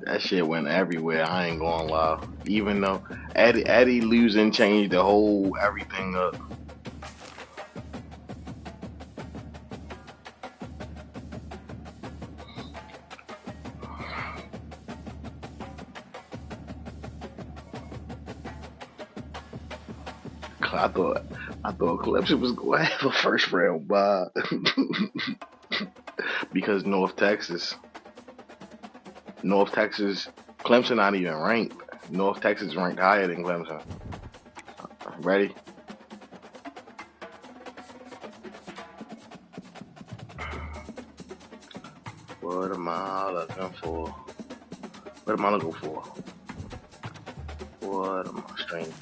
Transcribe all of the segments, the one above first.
That shit went everywhere. I ain't gonna lie. Even though Eddie losing changed the whole everything up. I thought Clemson was going to have a first round bye because North Texas, Clemson not even ranked. North Texas ranked higher than Clemson. Ready? What am I looking for? What am I looking for? What am I strings?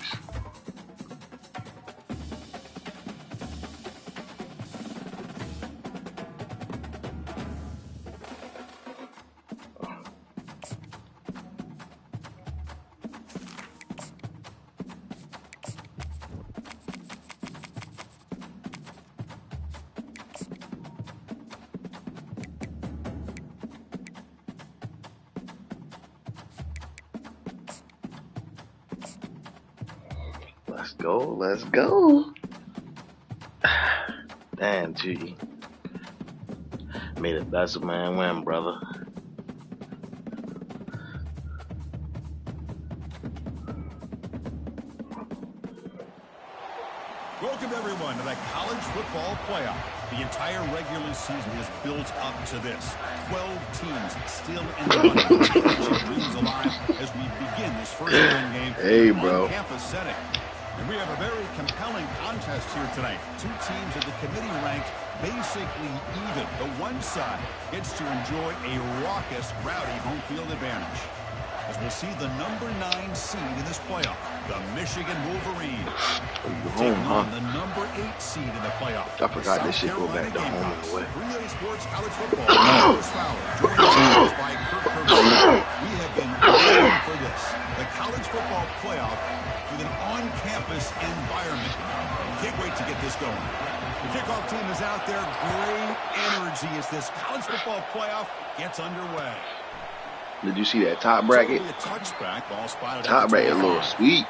Let's go. Damn, G. May the best man win, brother. Welcome, everyone, to the college football playoff. The entire regular season is built up to this. 12 teams still in the running. Dreams alive as we begin this first round game. Hey, bro. Campus setting. And we have a very compelling contest here tonight. Two teams at the committee ranked basically even. The one side gets to enjoy a raucous, rowdy home field advantage. As we'll see the number 9 seed in this playoff, the Michigan Wolverines. Taking on the number 8 seed in the playoff. I forgot this shit go back to home and away. 3A Sports College Football. Chris Fowler, joined us by Kirk Herbstreit. We have been waiting for this. The college football playoff with an on-campus environment. Can't wait to get this going. The kickoff team is out there. Great energy as this college football playoff gets underway. Did you see that top bracket? Top bracket a little sweet.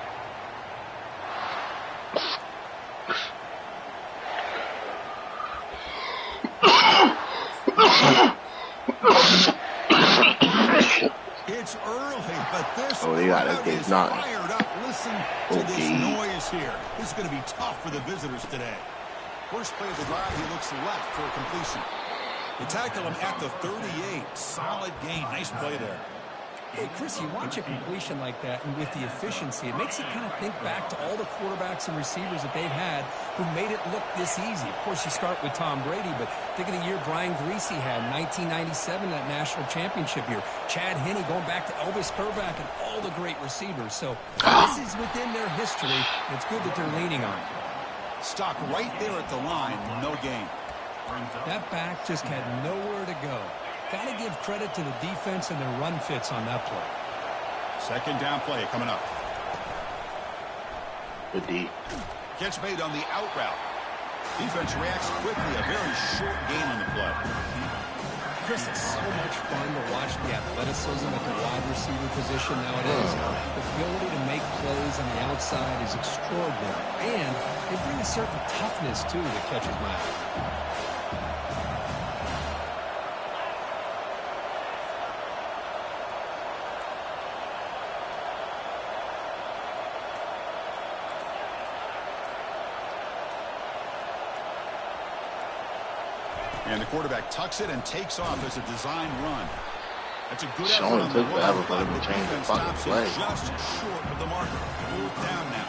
It's early, but this they got that thing not fired up. Listen to this noise here. This is going to be tough for the visitors today. First play of the drive, he looks left for a completion. They tackle him at the 38. Solid gain. Nice play there. Hey, Chris, you watch a completion like that, and with the efficiency, it makes you kind of think back to all the quarterbacks and receivers that they've had who made it look this easy. Of course, you start with Tom Brady, but think of the year Brian Greasy had in 1997, that national championship year. Chad Henne going back to Elvis Kerback and all the great receivers. So this is within their history, and it's good that they're leaning on it. Stock right there at the line. No gain. That back just had nowhere to go. Got to give credit to the defense and their run fits on that play. Second down play coming up. Good D. Catch made on the out route. Defense reacts quickly. A very short gain on the play. Chris, it's so much fun to watch the athleticism at the wide receiver position nowadays. The ability to make plays on the outside is extraordinary. And they bring a certain toughness, too, that catches my eye. And the quarterback tucks it and takes off as a design run. That's a good Sean effort on the took forever for run, them but to change the defense fucking stops play. it just short of the marker. Fourth down now.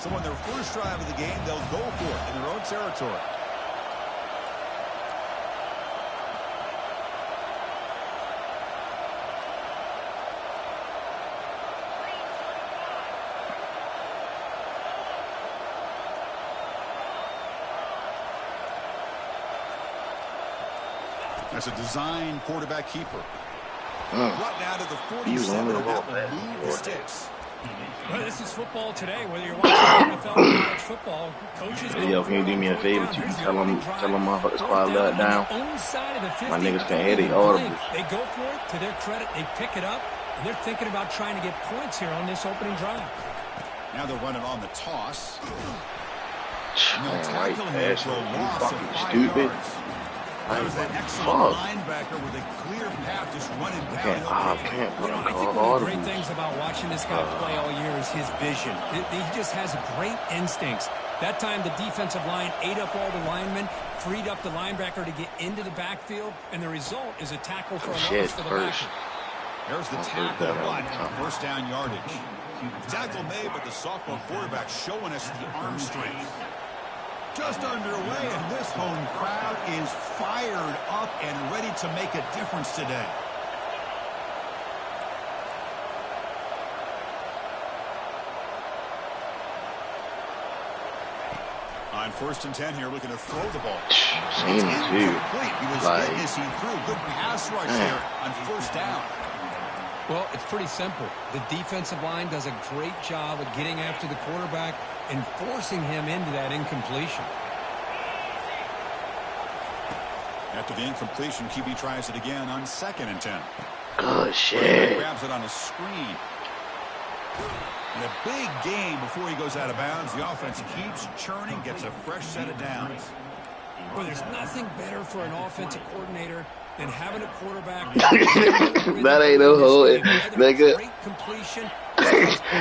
So on their first drive of the game, they'll go for it in their own territory. As a design quarterback keeper. Brought down to the He was 47 only and about that that. will move the sticks. Well, this is football today, whether you're watching NFL or college football. Coaches Hey, yo, can you do me a favor? You can tell them motherfuckers quiet that down. My niggas can't hear the audible. They go for it. To their credit, they pick it up, and they're thinking about trying to get points here on this opening drive. Now they're running on the toss. Man, right pass. You fucking stupid. That was an excellent linebacker with a clear path just running down. I can't put I think one of the great things about watching this guy play all year is his vision. He just has great instincts. That time, the defensive line ate up all the linemen, freed up the linebacker to get into the backfield, and the result is a tackle for a loss for the backer. There's the tackle block on first down yardage. Tackle made, but the sophomore quarterback showing us the arm strength. Just underway, and this home crowd is fired up and ready to make a difference today. On 1st and 10 here, looking to throw the ball. Same as you. He was getting as he threw. Good pass rush there on first down. Well, it's pretty simple. The defensive line does a great job of getting after the quarterback and forcing him into that incompletion. After the incompletion, QB tries it again on 2nd and 10. Good shit. Grabs it on a screen. And a big gain before he goes out of bounds. The offense keeps churning, gets a fresh set of downs. Well, there's nothing better for an offensive coordinator than having a quarterback. That ain't no hole, nigga. Great completion.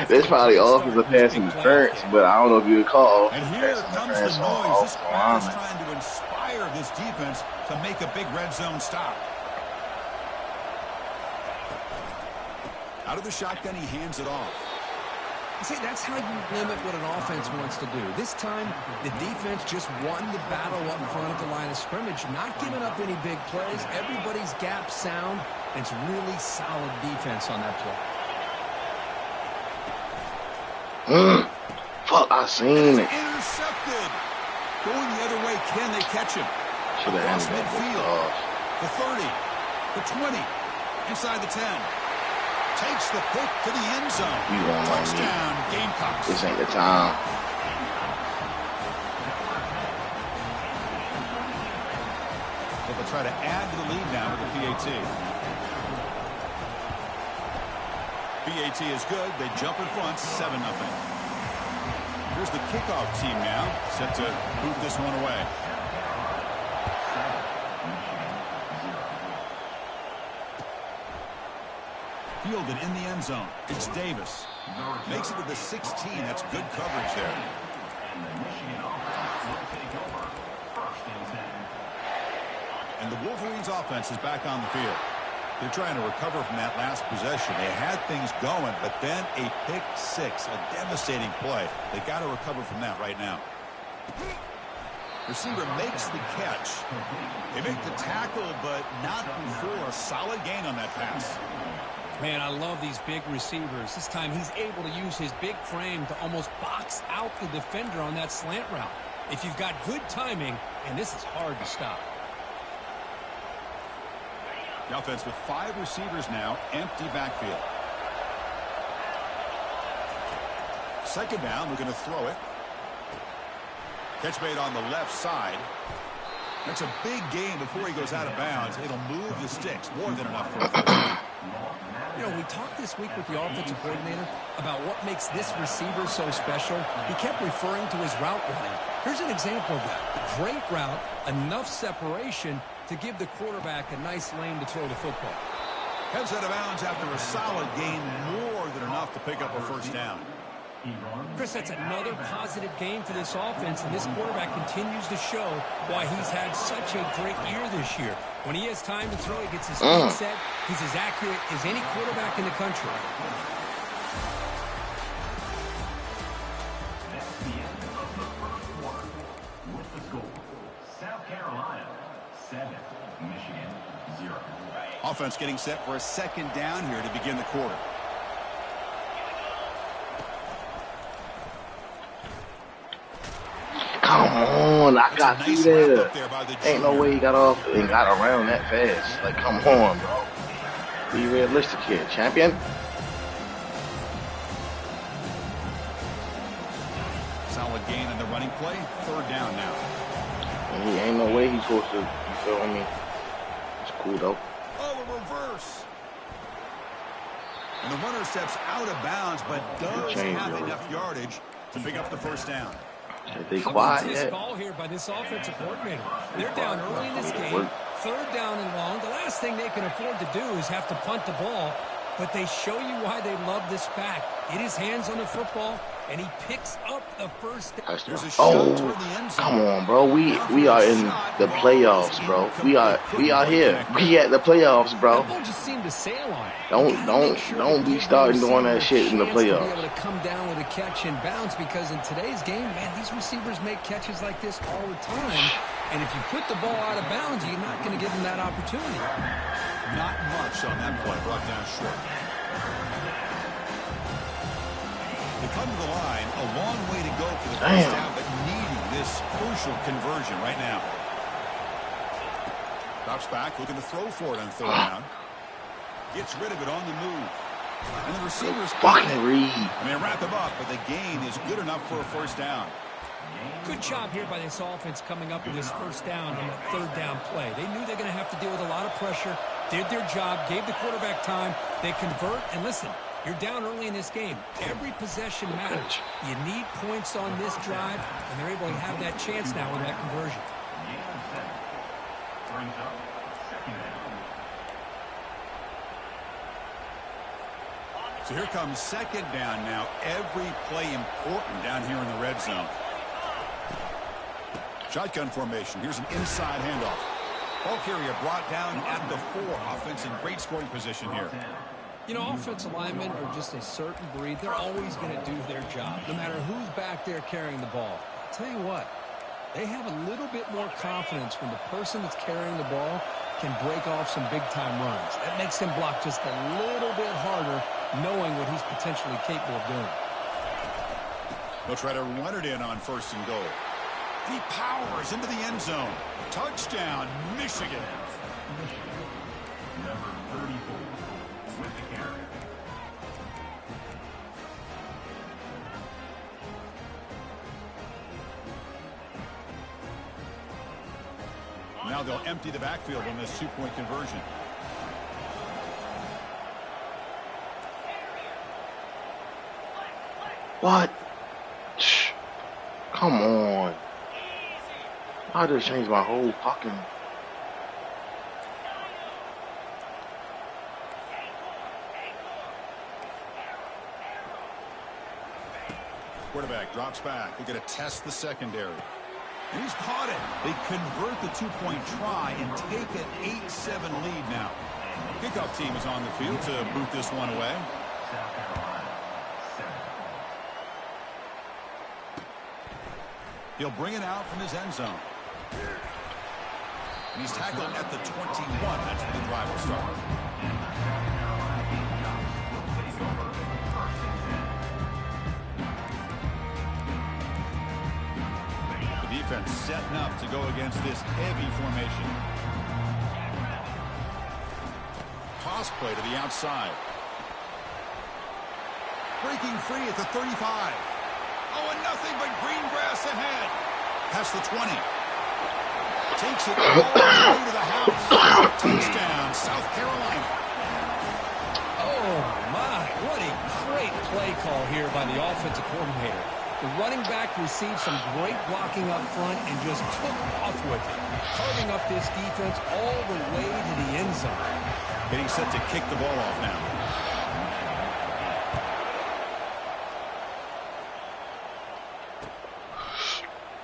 There's probably offensive passing interference, but I don't know if you would call. And here comes the noise. This crowd is trying to inspire this defense to make a big red zone stop. Out of the shotgun, he hands it off. See, that's how you limit what an offense wants to do. This time, the defense just won the battle up in front of the line of scrimmage, not giving up any big plays. Everybody's gap sound, and it's really solid defense on that play. Fuck, I seen it. Intercepted. Going the other way, can they catch him? Should have Across handed midfield. The 30, the 20, inside the 10. Takes the pick to the end zone. You won't like me. Touchdown, Gamecocks. This ain't the time. So they'll try to add to the lead now with the PAT. PAT is good. They jump in front, 7-0. Here's the kickoff team now, set to boot this one away. Fielded in the end zone. It's Davis. Makes it to the 16. That's good coverage there. And the Wolverines offense is back on the field. They're trying to recover from that last possession. They had things going, but then a pick six, a devastating play. They got to recover from that right now. Receiver makes the catch. They make the tackle, but not before a solid gain on that pass. Man, I love these big receivers. This time he's able to use his big frame to almost box out the defender on that slant route. If you've got good timing, and this is hard to stop. The offense with 5 receivers now, empty backfield. Second down, we're going to throw it. Catch made on the left side. That's a big gain before he goes out of bounds. It'll move the sticks. More than enough for a first down. You know, we talked this week with the offensive coordinator about what makes this receiver so special. He kept referring to his route running. Here's an example of that. Great route, enough separation to give the quarterback a nice lane to throw the football. Heads out of bounds after a solid gain, more than enough to pick up a first down. Chris, that's another positive game for this offense, and this quarterback continues to show why he's had such a great year this year. When he has time to throw, he gets his feet set. He's as accurate as any quarterback in the country. That's the end of the first quarter. With the score, South Carolina 7, Michigan 0. Offense getting set for a second down here to begin the quarter. Come on, I got through there. Ain't no way he got off and got around that fast. Like, come on, bro. Be realistic here, champion. Solid gain in the running play. 3rd down now. And he ain't no way he's supposed to, you feel me? It's cool though. Oh, a reverse. And the runner steps out of bounds, but does have enough yardage to pick up the 1st down. They quiet This yet? call here by this offensive coordinator. They're down early in this game. 3rd down and long. The last thing they can afford to do is have to punt the ball. But they show you why they love this back. Get his hands on the football, and he picks up the 1st down. Oh, come on, bro. We are in the playoffs, bro. We are here. We at the playoffs, bro. That ball just seemed to sail on it. Don't be starting doing that shit in the playoffs. To be able to come down with a catch and bounce, because in today's game, man, these receivers make catches like this all the time. And if you put the ball out of bounds, you're not going to give them that opportunity. Not much on that play, brought down short. They come to the line, a long way to go for the 1st down, but needing this crucial conversion right now. Drops back, looking to throw for it on 3rd down. Gets rid of it on the move. And the receivers fucking read. I mean, wrap him up, but the gain is good enough for a 1st down. Good job here by this offense coming up with this 1st down on that 3rd down play. They knew they're going to have to deal with a lot of pressure, did their job, gave the quarterback time. They convert, and listen, you're down early in this game. Every possession matters. You need points on this drive, and they're able to have that chance now with that conversion. So here comes 2nd down now. Every play important down here in the red zone. Shotgun formation. Here's an inside handoff. Ball carrier brought down at the 4. Offense in great scoring position here. You know, offensive linemen are just a certain breed. They're always going to do their job, no matter who's back there carrying the ball. I'll tell you what, they have a little bit more confidence when the person that's carrying the ball can break off some big-time runs. That makes them block just a little bit harder, knowing what he's potentially capable of doing. They'll try to run it in on 1st and goal. He powers into the end zone. Touchdown, Michigan. Number 34 with the carry. Now they'll empty the backfield on this 2-point conversion. What? Come on. I just changed my whole fucking... Quarterback drops back. They're going to test the secondary. And he's caught it. They convert the 2-point try and take an 8-7 lead now. Kickoff team is on the field to boot this one away. South Carolina, 7. He'll bring it out from his end zone. And he's tackled at the 21. That's where the drive will start. The defense setting up to go against this heavy formation. Toss play to the outside. Breaking free at the 35. Oh, and nothing but green grass ahead. Past the 20. Takes it all the way to the house. Touchdown, South Carolina. Oh, my. What a great play call here by the offensive coordinator. The running back received some great blocking up front and just took off with it, carving up this defense all the way to the end zone. Getting set to kick the ball off now.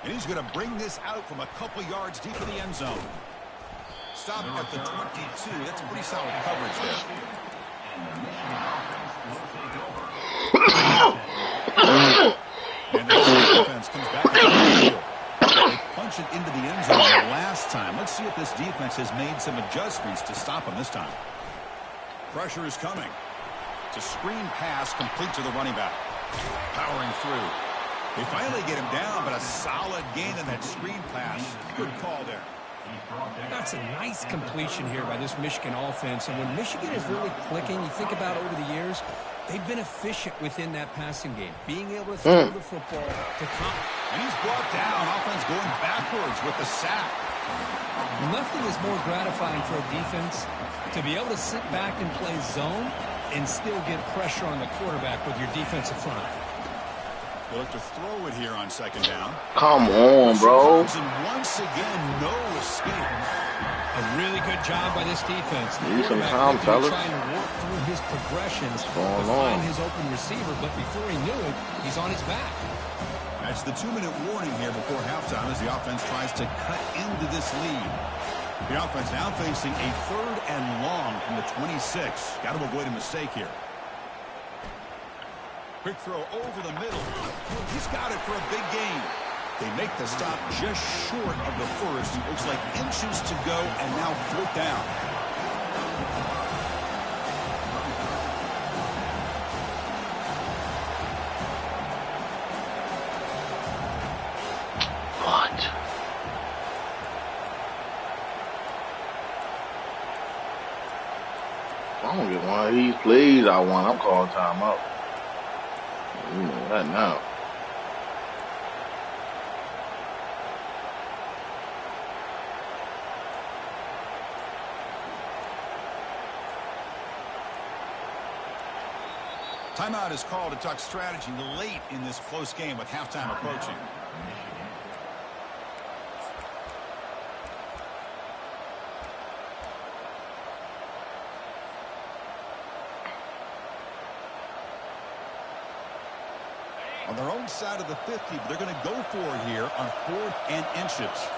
And he's going to bring this out from a couple yards deep in the end zone. Stop at the 22. That's pretty solid coverage there. And the defense comes back to the field. They punch it into the end zone the last time. Let's see if this defense has made some adjustments to stop him this time. Pressure is coming. It's a screen pass complete to the running back. Powering through. They finally get him down, but a solid gain in that screen pass. Good call there. That's a nice completion here by this Michigan offense. And when Michigan is really clicking, you think about over the years, they've been efficient within that passing game, being able to throw the football to come. And he's brought down. Offense going backwards with the sack. Nothing is more gratifying for a defense to be able to sit back and play zone and still get pressure on the quarterback with your defensive front. They'll look to throw it here on second down. Come on, bro. And once again, no escape. A really good job by this defense. Need some time, fellas. Trying to work through his progressions to going find on? his open receiver, but before he knew it, he's on his back. That's the 2-minute warning here before halftime as the offense tries to cut into this lead. The offense now facing a 3rd and long from the 26. Got to avoid a mistake here. Quick throw over the middle. He's got it for a big gain. They make the stop just short of the first. Looks like inches to go, and now 4th down. What? I don't get one of these plays I want. I'm calling timeout. You know that now. Timeout is called to talk strategy late in this close game with halftime approaching. On their own side of the 50, but they're going to go for it here on 4th and inches.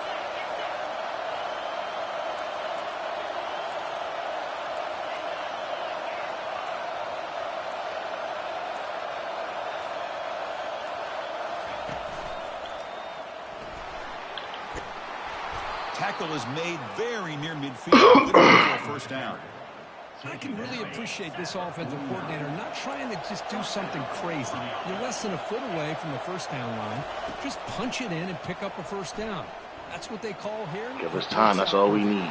Tackle is made very near midfield. Good for a 1st down. I can really appreciate this offensive coordinator not trying to just do something crazy. You're less than a foot away from the 1st down line. Just punch it in and pick up a 1st down. That's what they call here. Give us time. That's all we need.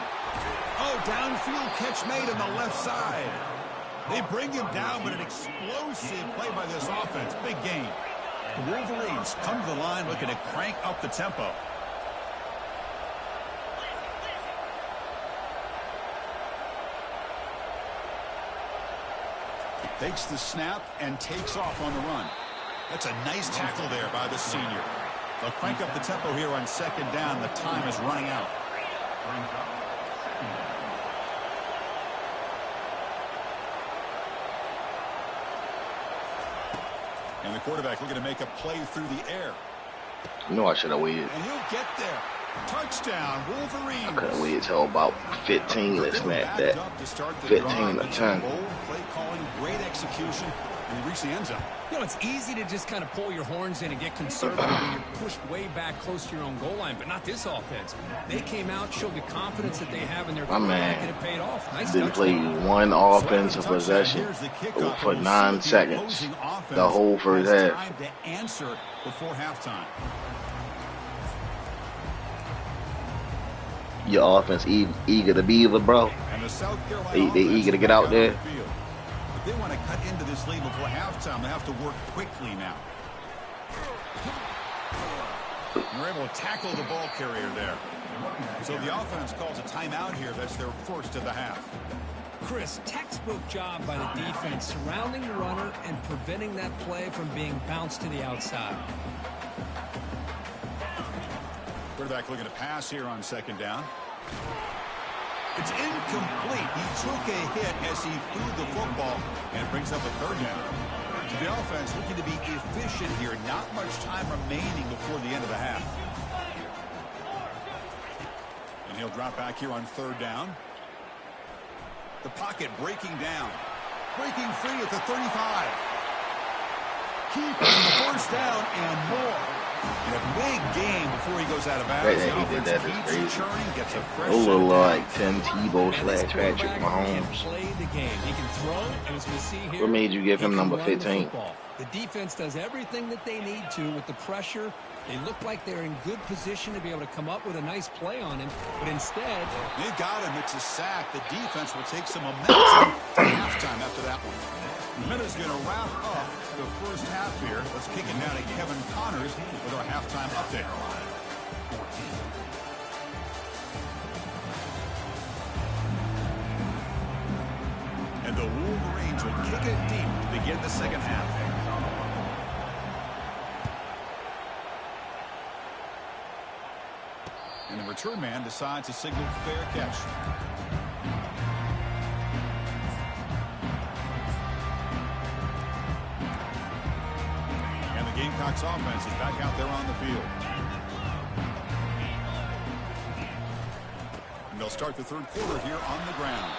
Oh, downfield catch made on the left side. They bring him down, but an explosive play by this offense. Big gain. The Wolverines come to the line looking to crank up the tempo. Takes the snap and takes off on the run. That's a nice tackle there by the senior. They'll crank up the tempo here on 2nd down. The time is running out. And the quarterback looking to make a play through the air. You know I should have waited. And he'll get there. Touchdown, Wolverines. I could have waited till about 15 to snap that. 15 to 10. Bold play calling, great execution, and he reached the end zone. You know, it's easy to just kind of pull your horns in and get conservative when you're pushed way back close to your own goal line, but not this offense. They came out, showed the confidence that they have in their quarterback, and it paid off. Nice Didn't play one offensive possession for 9 seconds. The whole first half. Time to answer before halftime. Your offense eager to be the bro. And the South Carolina They eager to get out there. If they want to cut into this lead before halftime, they have to work quickly now. And they're able to tackle the ball carrier there. So the offense calls a timeout here. That's their 1st of the half. Chris, textbook job by the defense surrounding the runner and preventing that play from being bounced to the outside. Quarterback looking to pass here on 2nd down. It's incomplete. He took a hit as he threw the football, and it brings up a 3rd down. So the offense looking to be efficient here. Not much time remaining before the end of the half. And he'll drop back here on 3rd down. The pocket breaking down. Breaking free at the 35. Keeping the 1st down and more. In a big game before he goes out of bounds. Right, he did that. That's crazy. Churning, gets a fresh Those look like Tim Tebow / Patrick Mahomes. Play the game. He can throw, and as we see here, What made you give him number 15? The defense does everything that they need to with the pressure They looked like they're in good position to be able to come up with a nice play on him, but instead... They got him. It's a sack. The defense will take some momentum to halftime after that one. The minute's going to wrap up the first half here. Let's kick it down to Kevin Connors with our halftime update. And the Wolverines will kick it deep to begin the second half. And the return man decides to signal fair catch. And the Gamecocks offense is back out there on the field. And they'll start the third quarter here on the ground.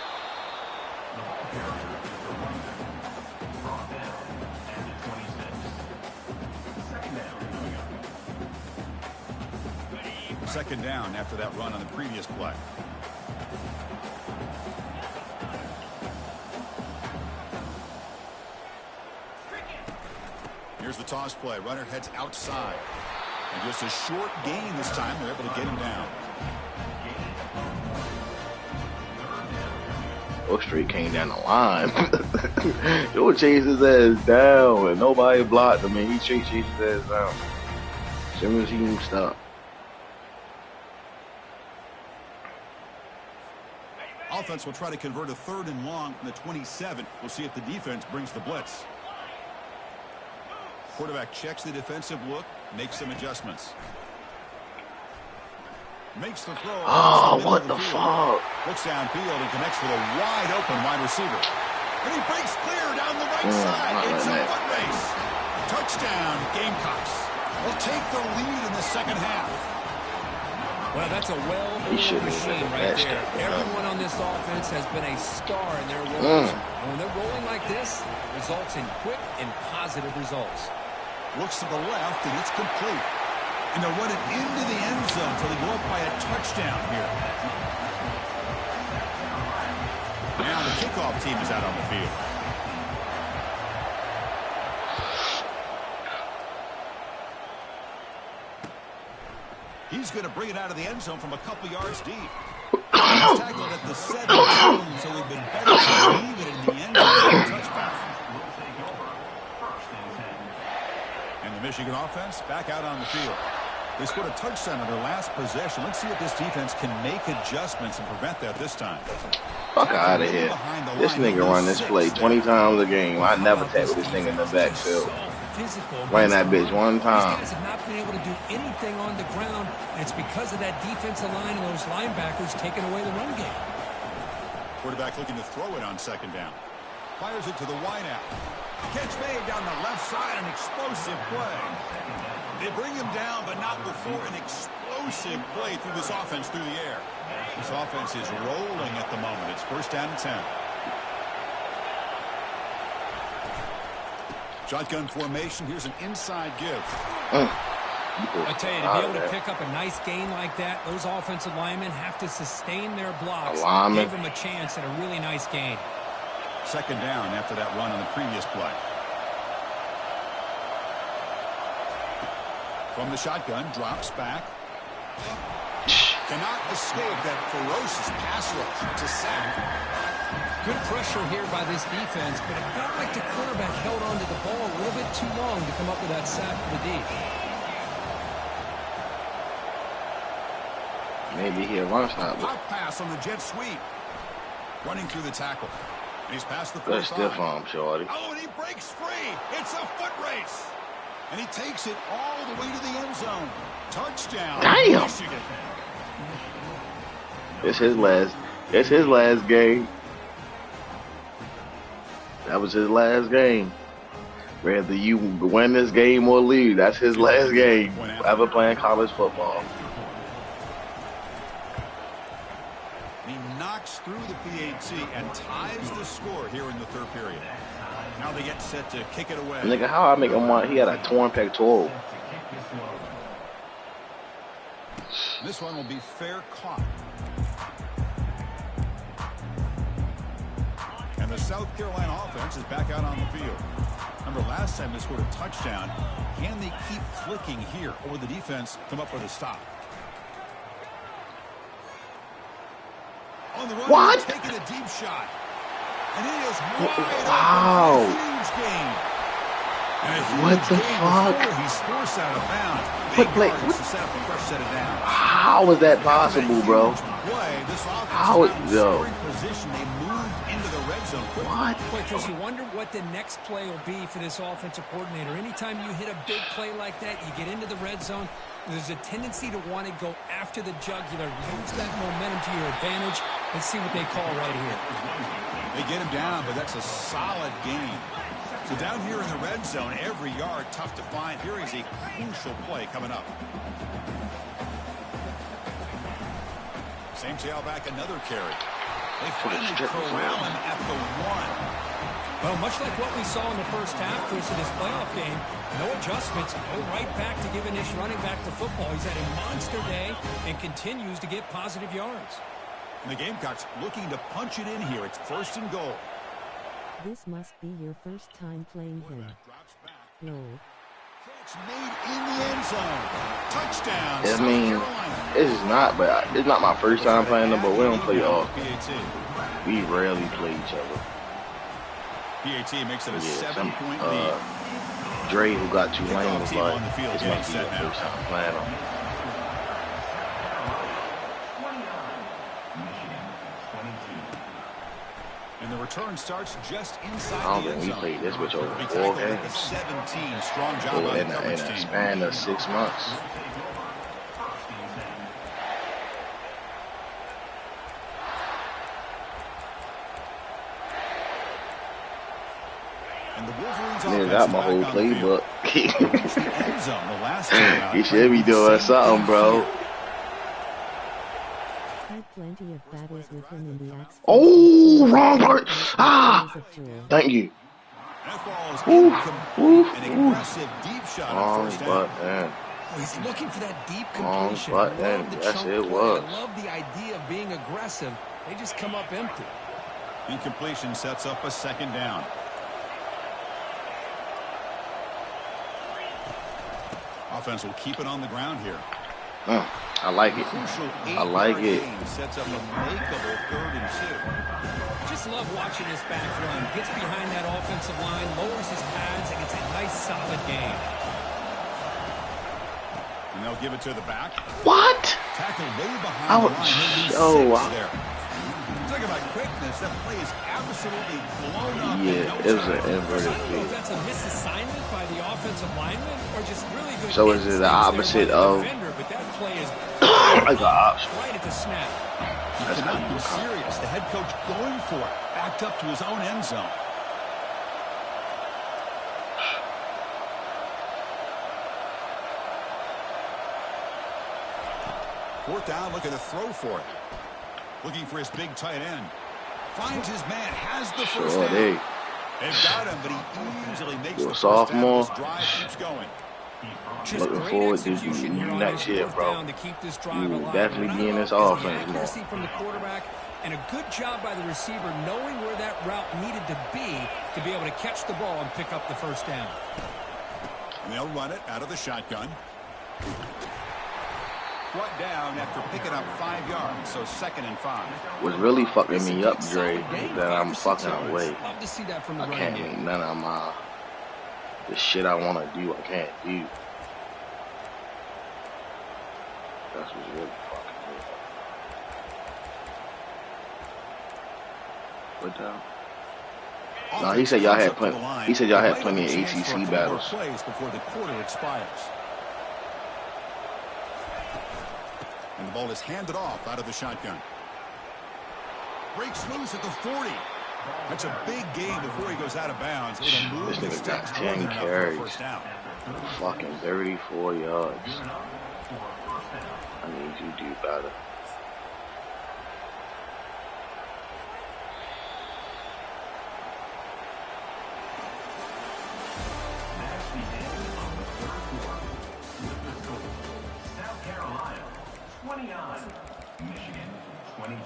Second down after that run on the previous play. Here's the toss play. Runner heads outside. And just a short gain this time. They're able to get him down. Oak Street came down the line. You'll chase his ass down, and nobody blocked him, and he straight chased his ass down. As soon as he can stop. Offense will try to convert a 3rd and long from the 27. We'll see if the defense brings the blitz. Quarterback checks the defensive look, makes some adjustments. Makes the throw. Oh, what the fuck? Looks downfield and connects with a wide open wide receiver. And he breaks clear down the right side. It's a foot race. Touchdown, Gamecocks. They'll take the lead in the second half. Well, that's a well-oiled machine right there. Everyone on this offense has been a star in their roles. And when they're rolling like this, it results in quick and positive results. Looks to the left, and it's complete. And they'll run it into the end zone until they go up by a touchdown here. Now the kickoff team is out on the field. He's going to bring it out of the end zone from a couple yards deep. He's tackled at the 7, so we've been better to leave it in the end zone for a touchback. And the Michigan offense back out on the field. They scored a touchdown on their last possession. Let's see if this defense can make adjustments and prevent that this time. Fuck out of here. This nigga run this play 20 times a game. I never tackle this thing in the backfield. Ran that bitch one time. These guys have not been able to do anything on the ground, and it's because of that defensive line and those linebackers taking away the run game. Quarterback looking to throw it on second down. Fires it to the wideout. Catch made down the left side, an explosive play. They bring him down, but not before an explosive play through this offense through the air. This offense is rolling at the moment. It's first down and 10. Shotgun formation. Here's an inside give. I tell you, to be able to pick up a nice gain like that, those offensive linemen have to sustain their blocks. Give them a chance at a really nice gain. Second down after that run on the previous play. From the shotgun, drops back. Cannot escape that ferocious pass rush. It's a sack. Good pressure here by this defense, but it felt like the quarterback held on to the ball a little bit too long to come up with that sack for the D. Maybe he'll run stop. Hot pass on the jet sweep. Running through the tackle. And he's past the Good 45. stiff arm, shorty. Oh, and he breaks free. It's a foot race. And he takes it all the way to the end zone. Touchdown. Damn. Michigan. It's his last game. That was his last game. Whether you win this game or lose, that's his last game ever playing college football. He knocks through the PAT and ties the score here in the third period. Now they get set to kick it away. Nigga, how I make him want? He had a torn pectoral. This one will be fair caught. And the South Carolina offense is back out on the field. Remember, last time they scored a touchdown. Can they keep clicking here, or will the defense come up with a stop? On the run, what? Taking a deep shot. And it is wide wow. open. Huge gain. What the fuck? He's forced out of bounds. What play? To set up a fresh set of downs. How is that possible, bro? How it, yo? Position, they moved into the red zone. What? Because you wonder what the next play will be for this offensive coordinator. Anytime you hit a big play like that, you get into the red zone, there's a tendency to want to go after the jugular, use that momentum to your advantage. Let's see what they call right here. They get him down, but that's a solid gain. So down here in the red zone, every yard tough to find. Here is a crucial play coming up. Same tailback, another carry. They finally corral him at the 1. Well, much like what we saw in the first half, Chris, in this playoff game, no adjustments, go right back to giving this running back to football. He's had a monster day and continues to get positive yards. And the Gamecocks looking to punch it in here. It's 1st and goal. This must be your first time playing him. No. Catch made in the end zone. Touchdown. I mean, it's not, but it's not my first time playing them. But we don't play often. We rarely play each other. PAT makes it a 7-point lead. Dre, who got two lanes, but this must be the first time playing them. And the return starts just inside I don't the end think we zone. played this much over 4 games. 17. Strong job by In the a coverage team. span of 6 months. And the Wolverines Yeah, got my whole playbook. He should be doing something, bro. Had plenty of battles with him in the X. Oh, wrong part. Ah, thank you. Ooh, ooh, An aggressive deep shot on wrong first down. button. He's looking for that deep Wrong completion. button. I love the Yes, chunk it play. was. I love the idea of being aggressive. They just come up empty. Incompletion sets up a 2nd down. Offense will keep it on the ground here. I like it. I like it. Sets up a makeable 3rd and 2. Just love watching this back run. Gets behind that offensive line, lowers his pads, and gets a nice solid gain. And they'll give it to the back. What? Tackle way behind the line. There. Talk about quickness. That play is absolutely blown up. Yeah, it was an inverted I don't know field. if that's a misassignment by the offensive lineman or just really good. So is it the opposite of defender, but that play is like an option? right at the snap. That's Cannot how be you come. serious. The head coach going for it. Backed up to his own end zone. Fourth down, looking to throw for it. Looking for his big tight end. Finds his man, has the first Sure, down. they. They've got him, but he easily makes You're the a first down. sophomore. His drive keeps going. Just Looking great forward to execution you here on next this year, fourth bro. down to keep this drive You will alive. definitely What be I in love this is the offense more. accuracy from the quarterback and a good job by the receiver knowing where that route needed to be able to catch the ball and pick up the first down. And they'll run it out of the shotgun. Brought down after picking up 5 yards, so 2nd and 5. What's really fucking me up, Dre, Solid game, is that I'm 5 to 6 fucking yards. away. Love to see that from the I running can't game. make none of my the shit I want to do. I can't do. That's what's really fucking me up. What down? No, he said y'all had plenty. He said y'all had plenty of ACC battles. Plays before the quarter expires. And the ball is handed off out of the shotgun. Breaks loose at the 40. That's a big gain before he goes out of bounds. It'll move This the nigga got sticks 10 more than enough for the carries. first down. Fucking 34 yards. I need you to do better. That's the end of the 3rd quarter. With the score, South Carolina 29, Michigan 22.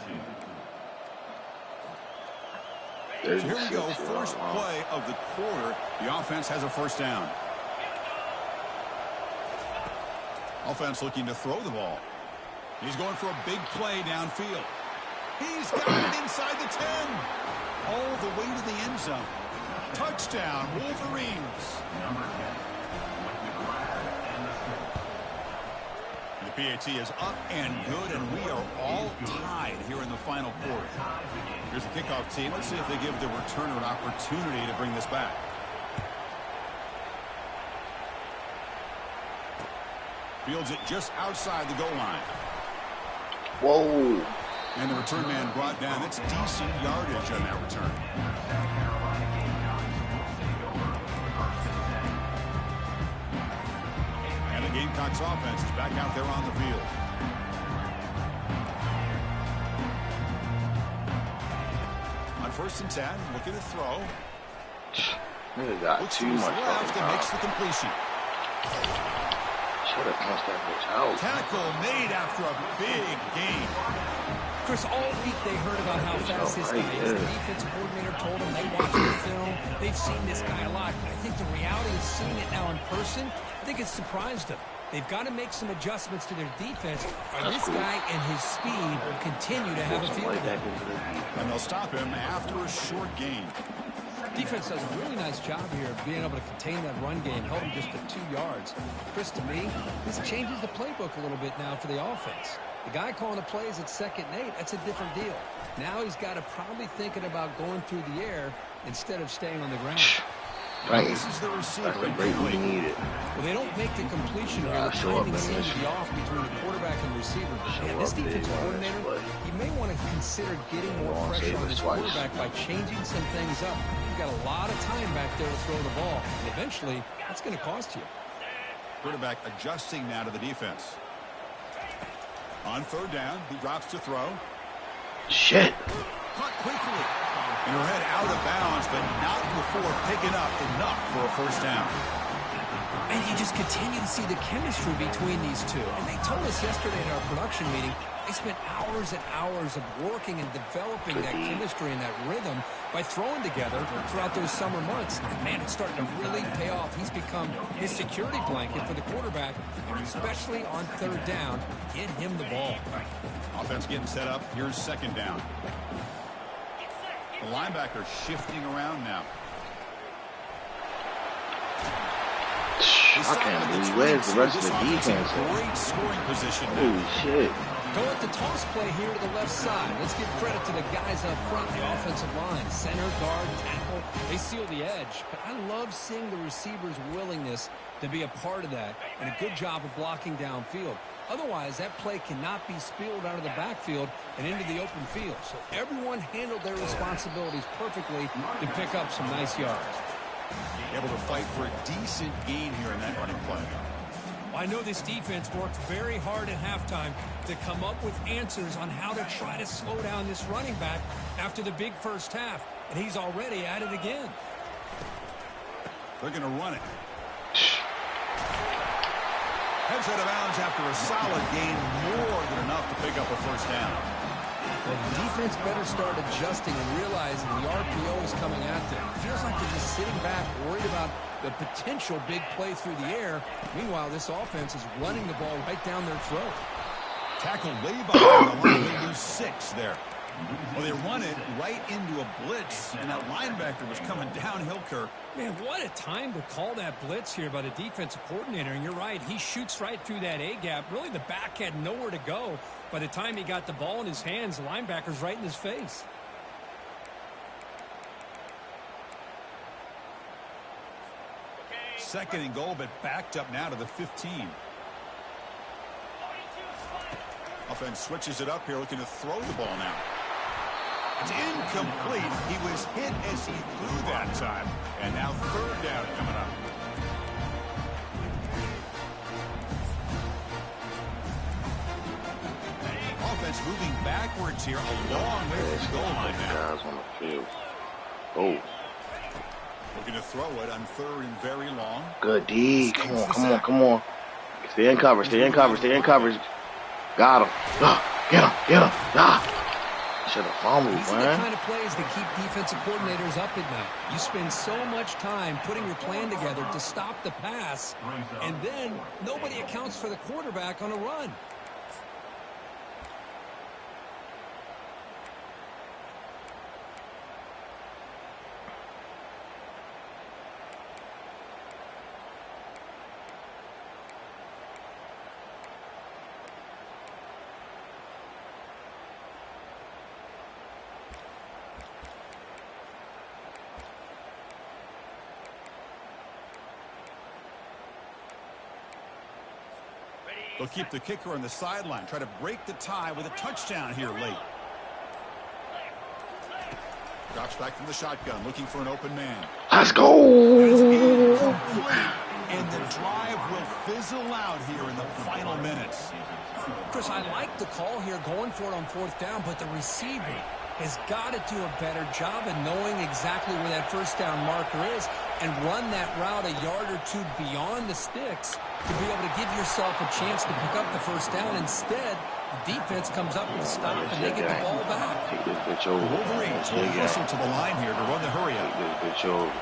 So here we go, first play of the quarter. The offense has a first down. Offense looking to throw the ball. He's going for a big play downfield. He's got it inside the 10. All the way to the end zone. Touchdown, Wolverines. The PAT is up and good, and we are all tied here in the final quarter. Here's the kickoff team. Let's see if they give the returner an opportunity to bring this back. Fields it just outside the goal line. Whoa. And the return man brought down. That's decent yardage on that return. And the Gamecocks offense is back out there on the field. On 1st and 10, looking to throw. Nigga got Looks too to his much left and makes the completion. Should have punched that bitch out. Tackle made after a big gain. Chris, all week they heard about how fast this guy is. The defensive coordinator told them they watched the film. They've seen this guy a lot. I think the reality of seeing it now in person, I think it's surprised them. They've got to make some adjustments to their defense, or this guy and his speed will continue to have a field day. And they'll stop him after a short gain. Defense does a really nice job here of being able to contain that run game, held him just to 2 yards. Chris, to me, this changes the playbook a little bit now for the offense. The guy calling the plays at 2nd and 8, that's a different deal. Now he's got to probably thinking about going through the air instead of staying on the ground. Right. This is the receiver. That's the break we needed. Well, they don't make the completion here. The timing seems to be off between the quarterback and the receiver. And this defensive coordinator, he may want to consider getting more pressure on his quarterback by changing some things up. You've got a lot of time back there to throw the ball. And eventually, that's going to cost you. Quarterback adjusting now to the defense. On 3rd down, he drops to throw. Shit. Caught quickly. And her head out of bounds, but not before picking up enough for a first down. And you just continue to see the chemistry between these two. And they told us yesterday in our production meeting, they spent hours and hours of working and developing that chemistry and that rhythm by throwing together throughout those summer months. And, man, it's starting to really pay off. He's become his security blanket for the quarterback, and especially on 3rd down, get him the ball. Offense getting set up. Here's 2nd down. The linebacker shifting around now. I can't believe where's the rest of the defense? Great scoring position. Holy shit. Go with the toss play here to the left side. Let's give credit to the guys up front, the offensive line. Center, guard, tackle, they seal the edge. But I love seeing the receivers' willingness to be a part of that and a good job of blocking downfield. Otherwise, that play cannot be spilled out of the backfield and into the open field. So everyone handled their responsibilities perfectly to pick up some nice yards. Able to fight for a decent gain here in that running play. I know this defense worked very hard at halftime to come up with answers on how to try to slow down this running back after the big first half, and he's already at it again. They're going to run it. Heads out of bounds after a solid gain, more than enough to pick up a first down. Well, the defense better start adjusting and realizing the RPO is coming at them. It feels like they're just sitting back, worried about the potential big play through the air. Meanwhile, this offense is running the ball right down their throat. Tackle way behind the line. They lose 6 there. Well, they run it right into a blitz, and that linebacker was coming downhill, Kirk. Man, what a time to call that blitz here by the defensive coordinator. And you're right, he shoots right through that A-gap. Really, the back had nowhere to go. By the time he got the ball in his hands, the linebacker's right in his face. Second and goal, but backed up now to the 15. Offense switches it up here, looking to throw the ball now. It's incomplete. He was hit as he threw that time. And now 3rd down coming up. Offense moving backwards here, a long way from the goal line now. Guys on the field. Oh. Looking to throw it on 3rd and very long. Good D. Come on, come on, come on. Stay in coverage, stay in coverage, stay in coverage. Got him. Get him, get him. Should have fumbled, These are man. the kind of plays that keep defensive coordinators up at night. You spend so much time putting your plan together to stop the pass, and then nobody accounts for the quarterback on a run. They'll keep the kicker on the sideline, try to break the tie with a touchdown here late. Drops back from the shotgun, looking for an open man. Let's go. That's incomplete, and the drive will fizzle out here in the final minutes. Chris, I like the call here going for it on 4th down, but the receiver has got to do a better job of knowing exactly where that 1st down marker is and run that route a yard or two beyond the sticks to be able to give yourself a chance to pick up the 1st down. Instead, the defense comes up with a stop and they get the ball back. Take this bitch over. Wolverines will hustle to the line here to run the hurry up. Take this bitch over.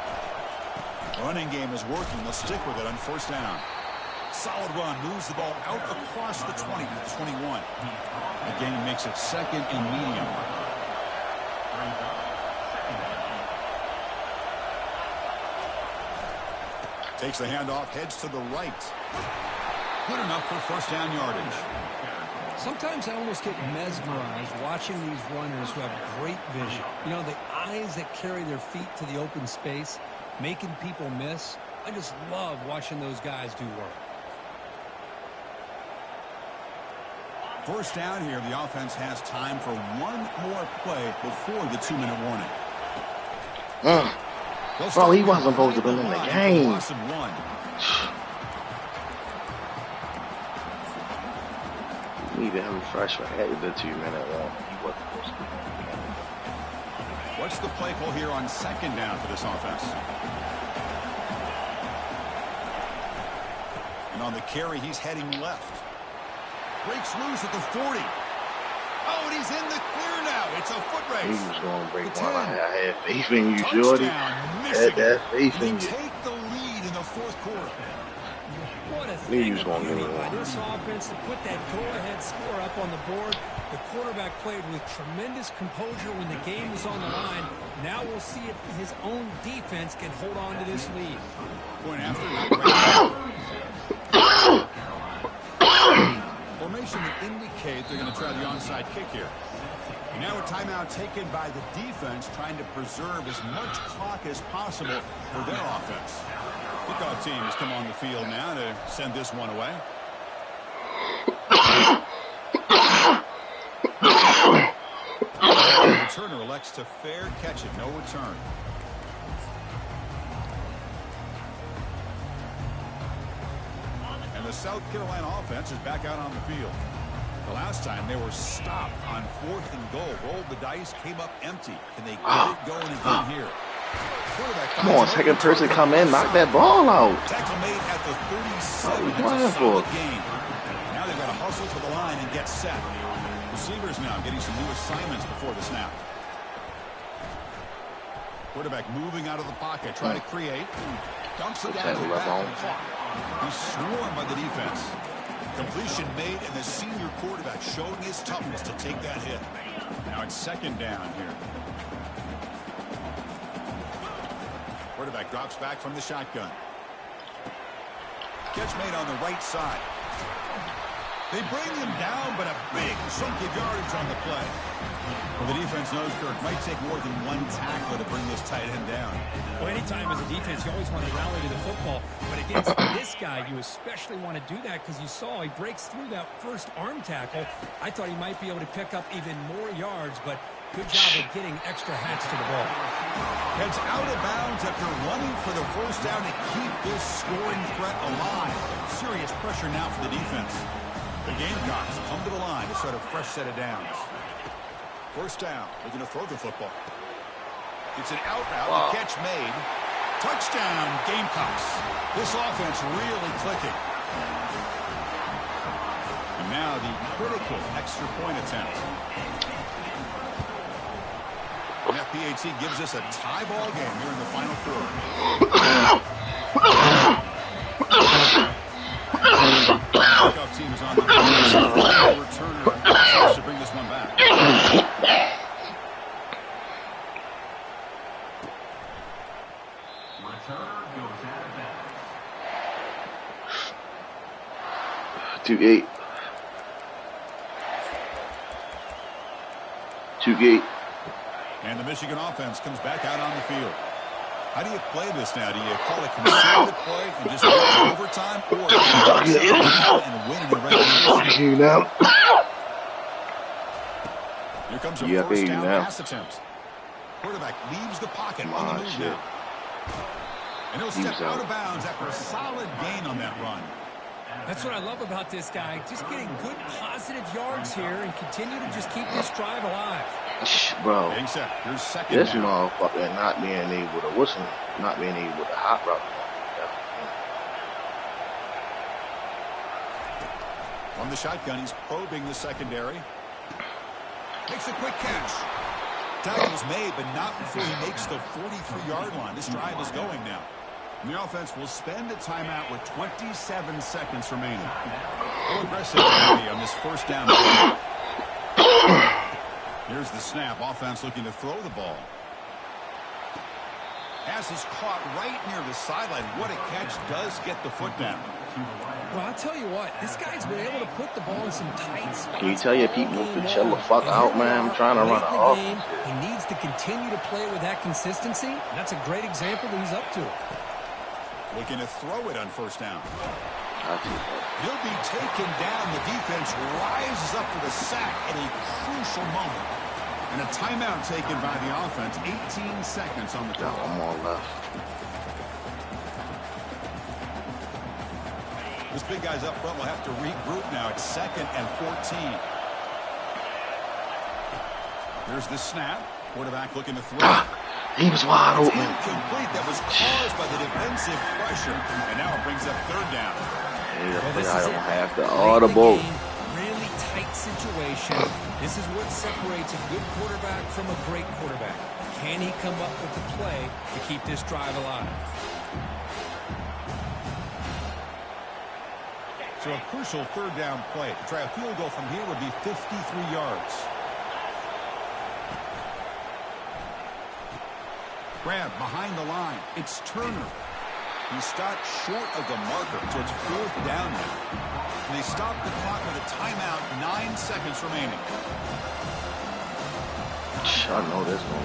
Running game is working. They'll stick with it on 1st down. Solid run, moves the ball out across the 20 to the 21. Again, makes it 2nd and medium. Takes the handoff, heads to the right. Good enough for 1st down yardage. Sometimes I almost get mesmerized watching these runners who have great vision. You know, the eyes that carry their feet to the open space, making people miss. I just love watching those guys do work. 1st down here, the offense has time for one more play before the 2-minute warning. Bro, he wasn't supposed to be in the game. He need to have a fresh one at the 2-minute warning. He wasn't supposed to be in the game. What's the play call here on 2nd down for this offense? And on the carry, he's heading left. Breaks loose at the 40. Oh, and he's in the clear now. It's a foot race. He was going to break one. I had faith in you, Jordy. Had that faith in you. Take the lead in the 4th quarter. What a Knew he thing was of gonna beauty get it by wrong. this offense to put that go-ahead score up on the board. The quarterback played with tremendous composure when the game was on the line. Now we'll see if his own defense can hold on to this lead. Going after formation would indicate they're going to try the onside kick here. And now a timeout taken by the defense, trying to preserve as much clock as possible for their offense. Kickoff team has come on the field now to send this one away. The returner elects to fair catch it, no return. And the South Carolina offense is back out on the field. The last time they were stopped on 4th and goal, rolled the dice, came up empty. Can they get it going again here? Come on, second person come in, knock that ball out. Tackle made at the 37. What It's a for? solid game. Now they've got to hustle to the line and get set. Receivers now getting some new assignments before the snap. Quarterback moving out of the pocket, trying to create. Dumps it down to the back of the clock. He's swarmed by the defense. Completion made, and the senior quarterback showing his toughness to take that hit. Now it's 2nd down here. Quarterback drops back from the shotgun. Catch made on the right side. They bring him down, but a big chunk of yardage on the play. Well, the defense knows, Kirk, might take more than one tackler to bring this tight end down. Well, anytime as a defense, you always want to rally to the football. But against this guy, you especially want to do that because you saw he breaks through that first arm tackle. I thought he might be able to pick up even more yards, but good job of getting extra hats to the ball. Heads out of bounds after running for the 1st down to keep this scoring threat alive. Serious pressure now for the defense. The Gamecocks come to the line to start a fresh set of downs. 1st down. They're going to throw the football. It's an out route. Wow. The catch made. Touchdown, Gamecocks. This offense really clicking. And now the critical extra point attempt. And that PAT gives us a tie ball game here in the final quarter. Kickoff team is on the returner tries to bring this one back. Returner goes out of bounds. 2-8. 2-8. And the Michigan offense comes back out on the field. How do you play this now? Do you call it conservative play and just wait for overtime, or and win in the regulation? Here comes a first down pass attempt. Quarterback leaves the pocket on the move now. And he'll step out of bounds after a solid gain on that run. That's what I love about this guy. Just getting good, positive yards here and continue to just keep this drive alive. Bro, this down. motherfucker not being able to not being able to hot route. On the shotgun, he's probing the secondary. Makes a quick catch. Tackle's made, but not before he makes the 43-yard line. This drive is going now. And the offense will spend a timeout with 27 seconds remaining. More aggressive on this first down. Here's the snap. Offense looking to throw the ball. Pass is caught right near the sideline. What a catch. Does get the foot down. Well, I'll tell you what. This guy's been able to put the ball in some tight spots. Can you tell your people to chill the fuck out, man? I'm trying to run an offense. He needs to continue to play with that consistency. And that's a great example that he's up to it. Looking to throw it on first down. He'll be taken down. The defense rises up for the sack at a crucial moment. And a timeout taken by the offense. 18 seconds on the clock. One more left. This big guy's up front will have to regroup now. It's 2nd and 14. There's the snap. Quarterback looking to throw. He was wide open. Incomplete. That was caused by the defensive pressure. And now it brings up 3rd down. Well, this is it. Have the audible. Really tight situation. This is what separates a good quarterback from a great quarterback. Can he come up with the play to keep this drive alive? So a crucial 3rd down play. To try a field goal from here would be 53 yards. Grab behind the line. It's Turner. He stopped short of the marker, so it's 4th down now. And they stop the clock with a timeout, 9 seconds remaining. I know this one.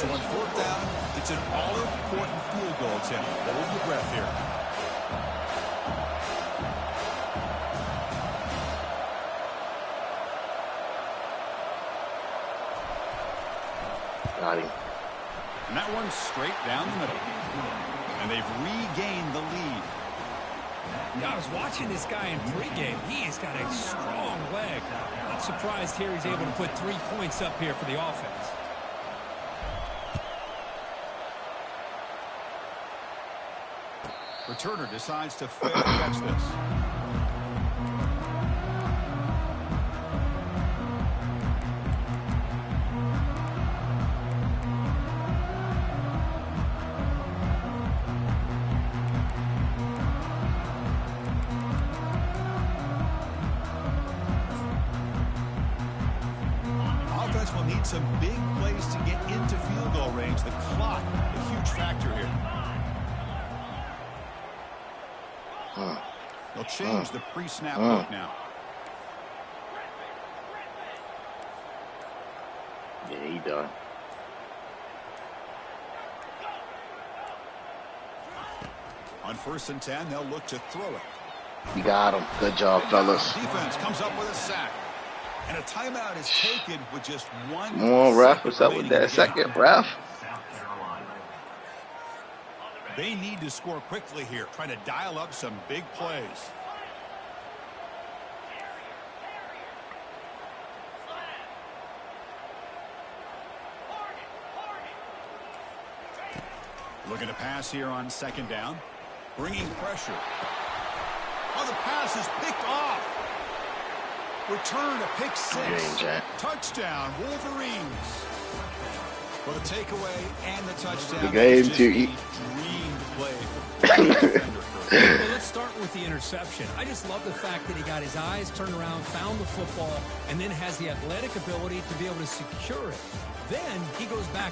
So on 4th down, it's an all-important field goal attempt. Hold your breath here. Got him. And that one's straight down the middle. And they've regained the lead. Yeah, I was watching this guy in pregame. He's got a strong leg. Not surprised here he's able to put 3 points up here for the offense. Returner decides to fair catch this. Will need some big plays to get into field goal range. The clock, a huge factor here. They'll change the pre-snap look now. Yeah, he done. On 1st and 10, they'll look to throw it. You got him. Good job, fellas. Defense comes up with a sack. And a timeout is taken with just 1. Come on, ref. What's up with that second, ref? They need to score quickly here, trying to dial up some big plays. Looking to pass here on 2nd down. Bringing pressure. Oh, the pass is picked off. Return to pick 6. Touchdown, Wolverines. Well, the takeaway and the touchdown. The game to eat. Dream play. Well, let's start with the interception. I just love the fact that he got his eyes turned around, found the football, and then has the athletic ability to be able to secure it. Then he goes back